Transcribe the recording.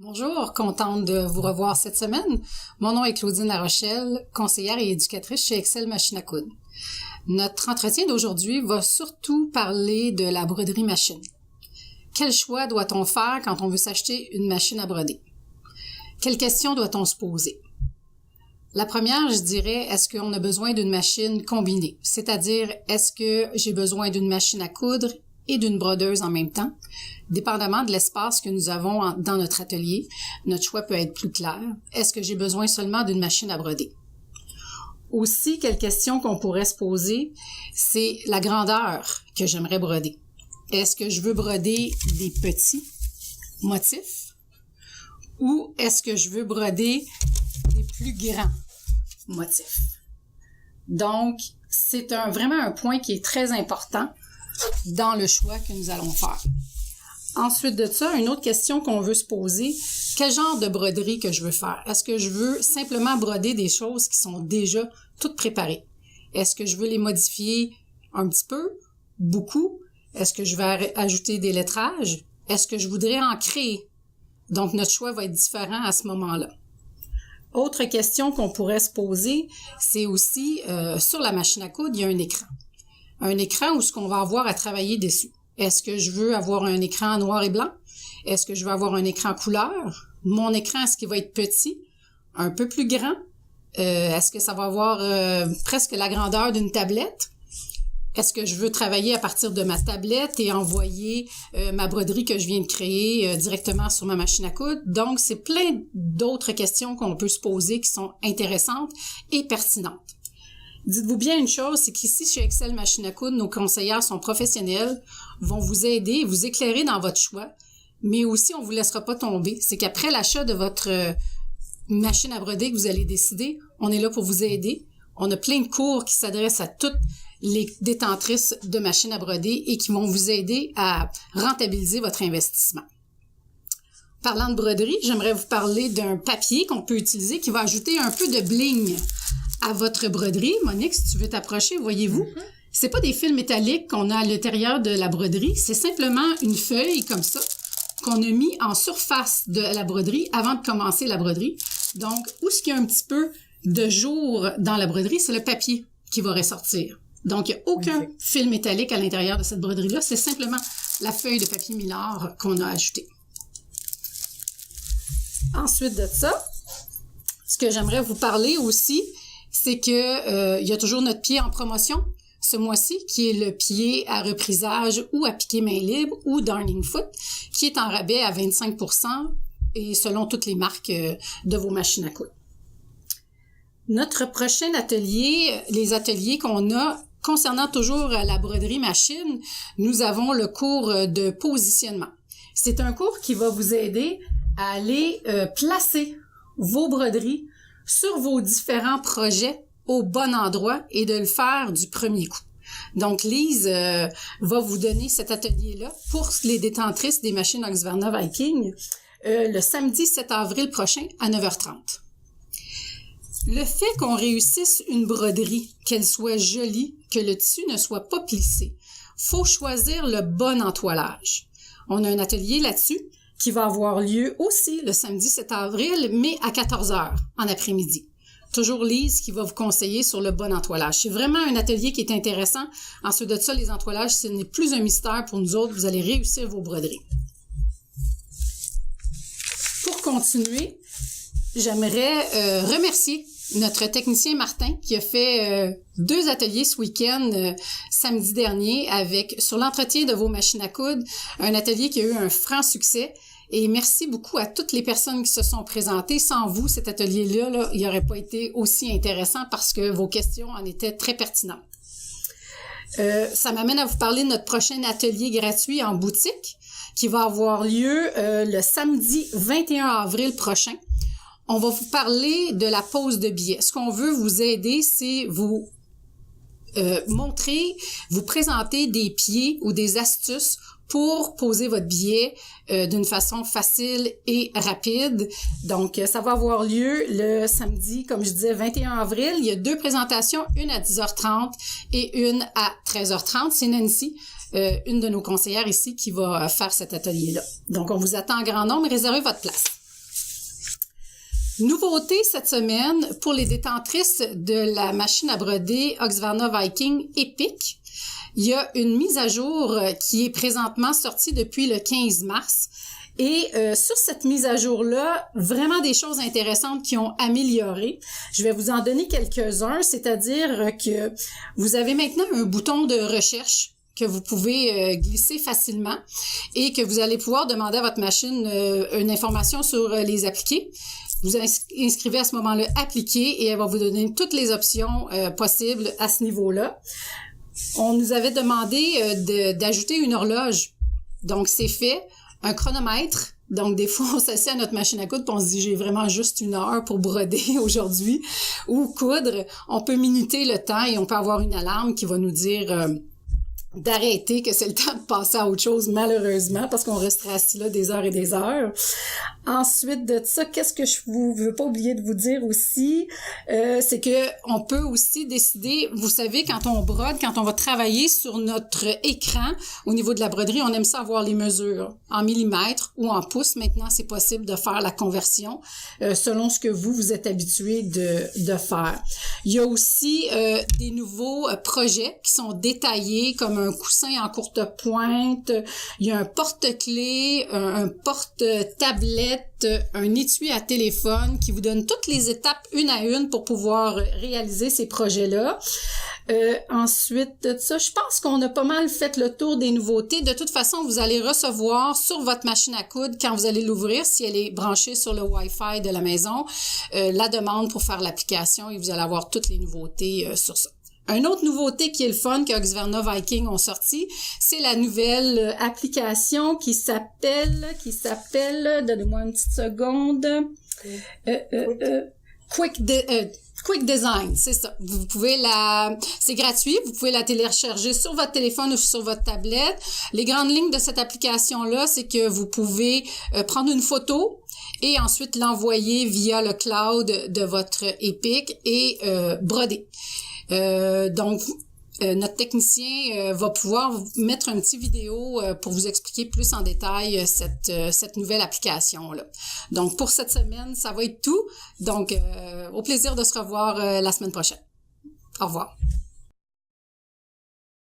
Bonjour, contente de vous revoir cette semaine. Mon nom est Claudine Larochelle, conseillère et éducatrice chez Excel Machine à coudre. Notre entretien d'aujourd'hui va surtout parler de la broderie machine. Quel choix doit-on faire quand on veut s'acheter une machine à broder? Quelles questions doit-on se poser? La première, je dirais, est-ce qu'on a besoin d'une machine combinée? C'est-à-dire, est-ce que j'ai besoin d'une machine à coudre et d'une brodeuse en même temps? Dépendamment de l'espace que nous avons dans notre atelier, notre choix peut être plus clair. Est-ce que j'ai besoin seulement d'une machine à broder? Aussi, quelle question qu'on pourrait se poser, c'est la grandeur que j'aimerais broder. Est-ce que je veux broder des petits motifs ou est-ce que je veux broder des plus grands motifs? Donc, c'est vraiment un point qui est très important dans le choix que nous allons faire. Ensuite de ça, une autre question qu'on veut se poser, quel genre de broderie que je veux faire? Est-ce que je veux simplement broder des choses qui sont déjà toutes préparées? Est-ce que je veux les modifier un petit peu? Beaucoup? Est-ce que je vais ajouter des lettrages? Est-ce que je voudrais en créer? Donc, notre choix va être différent à ce moment-là. Autre question qu'on pourrait se poser, c'est aussi, sur la machine à coudre, il y a un écran. Un écran où ce qu'on va avoir à travailler dessus. Est-ce que je veux avoir un écran noir et blanc? Est-ce que je veux avoir un écran couleur? Mon écran, est-ce qu'il va être petit? Un peu plus grand? Est-ce que ça va avoir presque la grandeur d'une tablette? Est-ce que je veux travailler à partir de ma tablette et envoyer ma broderie que je viens de créer directement sur ma machine à coudre? Donc, c'est plein d'autres questions qu'on peut se poser qui sont intéressantes et pertinentes. Dites-vous bien une chose, c'est qu'ici, chez Excel Machine à coudre, nos conseillères sont professionnelles, vont vous aider, vous éclairer dans votre choix, mais aussi, on vous laissera pas tomber. C'est qu'après l'achat de votre machine à broder que vous allez décider, on est là pour vous aider. On a plein de cours qui s'adressent à toutes les détentrices de machines à broder et qui vont vous aider à rentabiliser votre investissement. Parlant de broderie, j'aimerais vous parler d'un papier qu'on peut utiliser qui va ajouter un peu de bling à votre broderie. Monique, si tu veux t'approcher, voyez-vous, c'est pas des fils métalliques qu'on a à l'intérieur de la broderie, c'est simplement une feuille comme ça qu'on a mis en surface de la broderie avant de commencer la broderie. Donc, où est-ce qu'il y a un petit peu de jour dans la broderie, c'est le papier qui va ressortir. Donc, il n'y a aucun fil métallique à l'intérieur de cette broderie-là, c'est simplement la feuille de papier Millard qu'on a ajoutée. Ensuite de ça, ce que j'aimerais vous parler aussi, c'est que il y a toujours notre pied en promotion ce mois-ci, qui est le pied à reprisage ou à piqué main libre ou Darning Foot, qui est en rabais à 25% et selon toutes les marques de vos machines à coudre. Notre prochain atelier, les ateliers qu'on a concernant toujours la broderie machine, nous avons le cours de positionnement. C'est un cours qui va vous aider à aller placer vos broderies sur vos différents projets au bon endroit et de le faire du premier coup. Donc, Lise va vous donner cet atelier-là pour les détentrices des machines Husqvarna Viking le samedi 7 avril prochain à 9h30. Le fait qu'on réussisse une broderie, qu'elle soit jolie, que le tissu ne soit pas plissé, faut choisir le bon entoilage. On a un atelier là-dessus qui va avoir lieu aussi le samedi 7 avril, mais à 14h en après-midi. Toujours Lise qui va vous conseiller sur le bon entoilage. C'est vraiment un atelier qui est intéressant. Ensuite de ça, les entoilages, ce n'est plus un mystère pour nous autres. Vous allez réussir vos broderies. Pour continuer, j'aimerais remercier notre technicien Martin qui a fait 2 ateliers ce week-end, samedi dernier, sur l'entretien de vos machines à coudre. Un atelier qui a eu un franc succès. Et merci beaucoup à toutes les personnes qui se sont présentées. Sans vous, cet atelier-là, il n'aurait pas été aussi intéressant parce que vos questions en étaient très pertinentes. Ça m'amène à vous parler de notre prochain atelier gratuit en boutique qui va avoir lieu le samedi 21 avril prochain. On va vous parler de la pose de billets. Ce qu'on veut vous aider, c'est vous montrer, vous présenter des pieds ou des astuces pour poser votre billet d'une façon facile et rapide. Donc, ça va avoir lieu le samedi, comme je disais, 21 avril. Il y a 2 présentations, une à 10h30 et une à 13h30. C'est Nancy, une de nos conseillères ici, qui va faire cet atelier-là. Donc, on vous attend en grand nombre. Réservez votre place. Nouveauté cette semaine pour les détentrices de la machine à broder Husqvarna Viking Epic. Il y a une mise à jour qui est présentement sortie depuis le 15 mars. Et sur cette mise à jour-là, vraiment des choses intéressantes qui ont amélioré. Je vais vous en donner quelques-uns, c'est-à-dire que vous avez maintenant un bouton de recherche que vous pouvez glisser facilement et que vous allez pouvoir demander à votre machine une information sur les appliqués. Vous inscrivez à ce moment-là « Appliquer » et elle va vous donner toutes les options possibles à ce niveau-là. On nous avait demandé d'ajouter une horloge. Donc, c'est fait. Un chronomètre. Donc, des fois, on s'assied à notre machine à coudre et on se dit, j'ai vraiment juste 1 heure pour broder aujourd'hui ou coudre. On peut minuter le temps et on peut avoir une alarme qui va nous dire d'arrêter, que c'est le temps de passer à autre chose, malheureusement, parce qu'on resterait assis là des heures et des heures. Ensuite de ça, qu'est-ce que je veux pas oublier de vous dire aussi, c'est que on peut aussi décider, vous savez, quand on brode, quand on va travailler sur notre écran, au niveau de la broderie, on aime ça avoir les mesures en millimètres ou en pouces. Maintenant, c'est possible de faire la conversion selon ce que vous êtes habitué de faire. Il y a aussi des nouveaux projets qui sont détaillés, comme un coussin en courte pointe, il y a un porte-clés, un porte-tablette, un étui à téléphone qui vous donne toutes les étapes une à une pour pouvoir réaliser ces projets-là. Ensuite de ça, je pense qu'on a pas mal fait le tour des nouveautés. De toute façon, vous allez recevoir sur votre machine à coudre, quand vous allez l'ouvrir, si elle est branchée sur le Wi-Fi de la maison, la demande pour faire l'application et vous allez avoir toutes les nouveautés sur ça. Une autre nouveauté qui est le fun que Husqvarna Viking ont sorti, c'est la nouvelle application qui s'appelle, donnez-moi une petite seconde, Quick Design, c'est ça. Vous pouvez c'est gratuit, vous pouvez la télécharger sur votre téléphone ou sur votre tablette. Les grandes lignes de cette application-là, c'est que vous pouvez prendre une photo et ensuite l'envoyer via le cloud de votre Epic et broder. Donc, notre technicien va pouvoir vous mettre une petite vidéo pour vous expliquer plus en détail cette nouvelle application-là. Donc, pour cette semaine, ça va être tout. Donc, au plaisir de se revoir la semaine prochaine. Au revoir.